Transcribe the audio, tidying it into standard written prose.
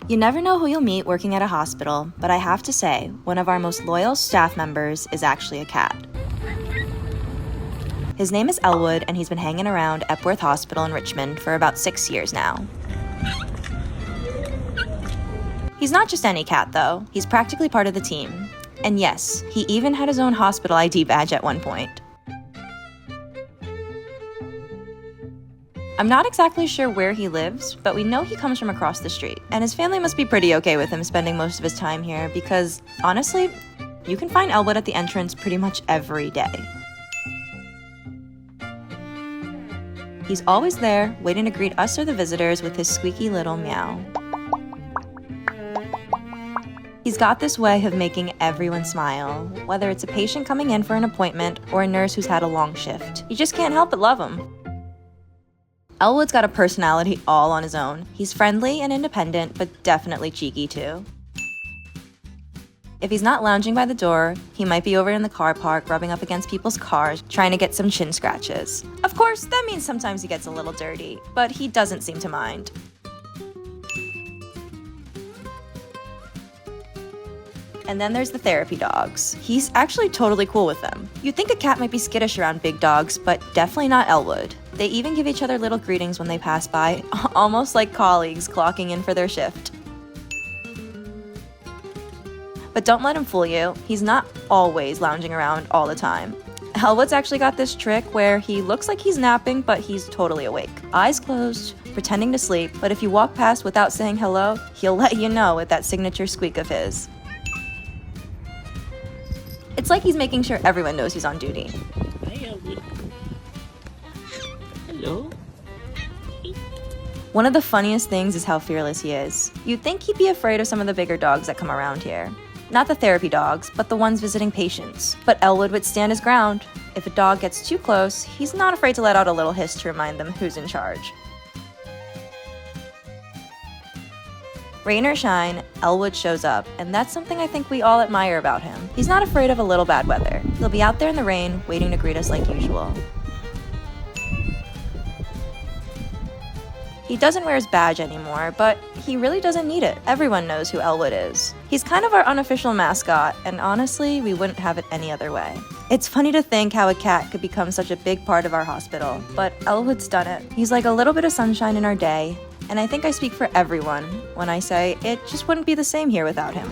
You never know who you'll meet working at a hospital, but I have to say, one of our most loyal staff members is actually a cat. His name is Elwood, and he's been hanging around Epworth Hospital in Richmond for about 6 years now. He's not just any cat, though. He's practically part of the team. And yes, he even had his own hospital ID badge at one point. I'm not exactly sure where he lives, but we know he comes from across the street. And his family must be pretty okay with him spending most of his time here because, honestly, you can find Elwood at the entrance pretty much every day. He's always there, waiting to greet us or the visitors with his squeaky little meow. He's got this way of making everyone smile, whether it's a patient coming in for an appointment or a nurse who's had a long shift. You just can't help but love him. Elwood's got a personality all on his own. He's friendly and independent, but definitely cheeky too. If he's not lounging by the door, he might be over in the car park rubbing up against people's cars, trying to get some chin scratches. Of course, that means sometimes he gets a little dirty, but he doesn't seem to mind. And then there's the therapy dogs. He's actually totally cool with them. You'd think a cat might be skittish around big dogs, but definitely not Elwood. They even give each other little greetings when they pass by, almost like colleagues clocking in for their shift. But don't let him fool you. He's not always lounging around all the time. Elwood's actually got this trick where he looks like he's napping, but he's totally awake. Eyes closed, pretending to sleep, but if you walk past without saying hello, he'll let you know with that signature squeak of his. It's like he's making sure everyone knows he's on duty. Hi, Elwood. Hello. One of the funniest things is how fearless he is. You'd think he'd be afraid of some of the bigger dogs that come around here. Not the therapy dogs, but the ones visiting patients. But Elwood would stand his ground. If a dog gets too close, he's not afraid to let out a little hiss to remind them who's in charge. Rain or shine, Elwood shows up, and that's something I think we all admire about him. He's not afraid of a little bad weather. He'll be out there in the rain, waiting to greet us like usual. He doesn't wear his badge anymore, but he really doesn't need it. Everyone knows who Elwood is. He's kind of our unofficial mascot, and honestly, we wouldn't have it any other way. It's funny to think how a cat could become such a big part of our hospital, but Elwood's done it. He's like a little bit of sunshine in our day, and I think I speak for everyone when I say it just wouldn't be the same here without him.